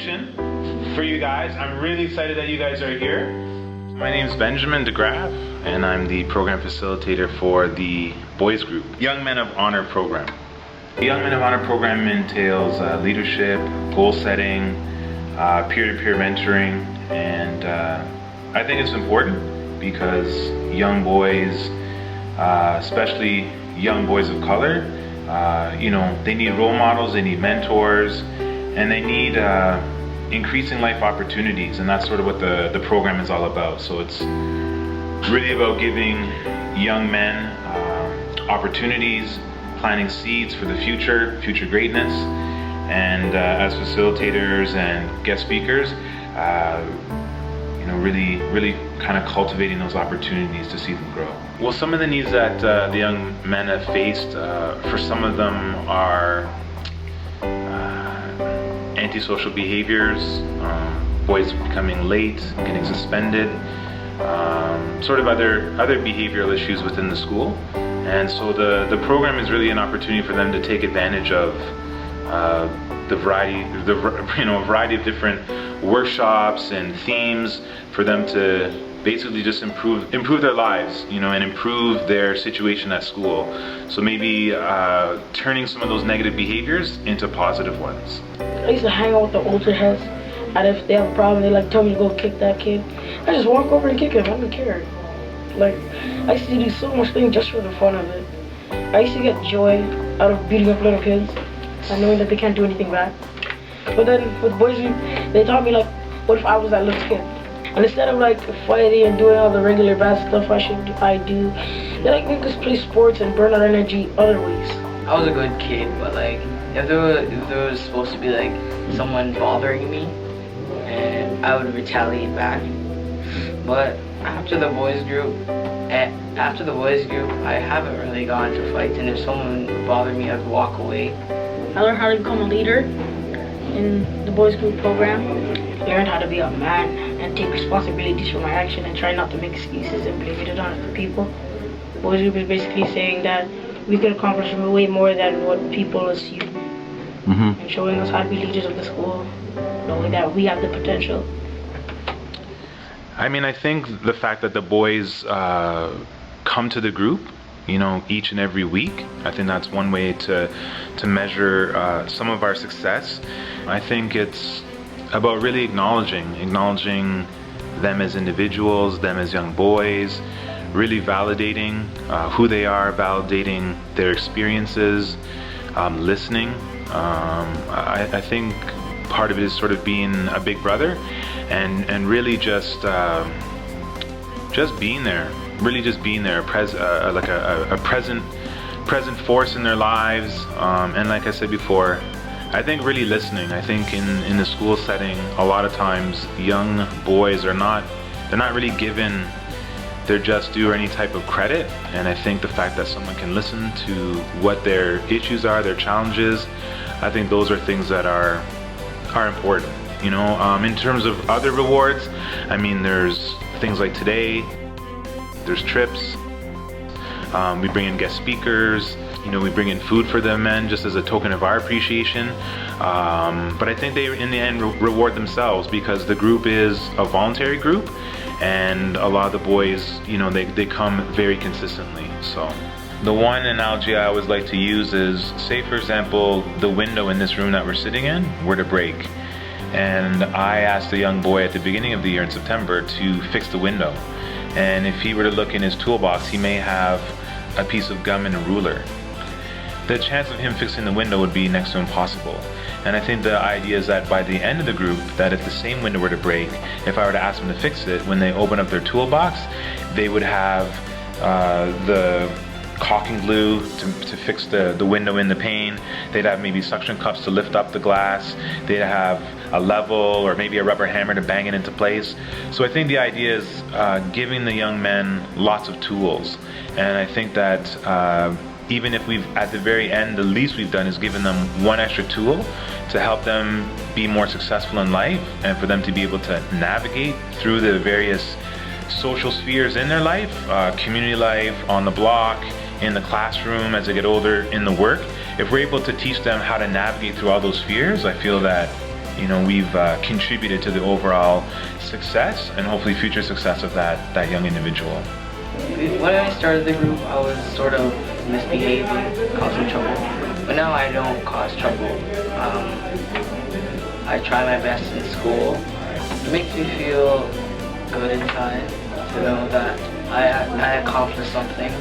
presentation for you guys. I'm really excited that you guys are here. My name is Benjamin deGraaf, and I'm the Program Facilitator for the boys group, Young Men of Honor program. The Young Men of Honor program entails leadership, goal setting, peer-to-peer mentoring, and I think it's important because young boys, especially young boys of color, they need role models, they need mentors, and they need increasing life opportunities, and that's sort of what the program is all about. So it's really about giving young men opportunities, planting seeds for the future greatness, and as facilitators and guest speakers, really kind of cultivating those opportunities to see them grow. Well, some of the needs that the young men have faced, for some of them are antisocial behaviors, boys becoming late, getting suspended, sort of other behavioral issues within the school. And so the program is really an opportunity for them to take advantage of a variety of different workshops and themes for them to basically just improve their lives, and improve their situation at school. So maybe turning some of those negative behaviors into positive ones. I used to hang out with the older heads, and if they have a problem, they tell me to go kick that kid. I just walk over and kick him. I don't care. I used to do so much things just for the fun of it. I used to get joy out of beating up little kids and knowing that they can't do anything bad. But then with boys, they taught me what if I was that little kid? And instead of fighting and doing all the regular bad stuff I do, they me just play sports and burn out energy other ways. I was a good kid, but if there was supposed to be someone bothering me, and I would retaliate back. But after the boys group, I haven't really gone into fights, and if someone bothered me, I'd walk away. I learned how to become a leader in the boys group program. I learned how to be a man and take responsibilities for my action and try not to make excuses and blame it on other people. Boys group is basically saying that we can accomplish way more than what people assume, and showing us how to be leaders of the school, knowing that we have the potential. I think the fact that the boys come to the group, each and every week, I think that's one way to measure some of our success. I think it's about really acknowledging them as individuals, them as young boys, really validating who they are, validating their experiences, listening. I think part of it is sort of being a big brother and really just being there, a present force in their lives, and like I said before, I think really listening. I think in the school setting, a lot of times young boys they're not really given their just due or any type of credit, and I think the fact that someone can listen to what their issues are, their challenges, I think those are things that are important. In terms of other rewards, there's things like today, there's trips, we bring in guest speakers, we bring in food for the men just as a token of our appreciation. But I think they, in the end, reward themselves because the group is a voluntary group, and a lot of the boys, they come very consistently. So the one analogy I always like to use is, say for example, the window in this room that we're sitting in were to break. And I asked a young boy at the beginning of the year in September to fix the window. And if he were to look in his toolbox, he may have a piece of gum and a ruler. The chance of him fixing the window would be next to impossible. And I think the idea is that by the end of the group, that if the same window were to break, if I were to ask them to fix it, when they open up their toolbox, they would have the caulking glue to fix the window in the pane. They'd have maybe suction cups to lift up the glass. They'd have a level or maybe a rubber hammer to bang it into place. So I think the idea is giving the young men lots of tools. And I think that even if we've, at the very end, the least we've done is given them one extra tool to help them be more successful in life and for them to be able to navigate through the various social spheres in their life, community life, on the block, in the classroom as they get older, in the work. If we're able to teach them how to navigate through all those spheres, I feel that we've contributed to the overall success and hopefully future success of that young individual. When I started the group, I was sort of misbehaving, causing trouble. But now I don't cause trouble. I try my best in school. It makes me feel good inside to know that I accomplished something.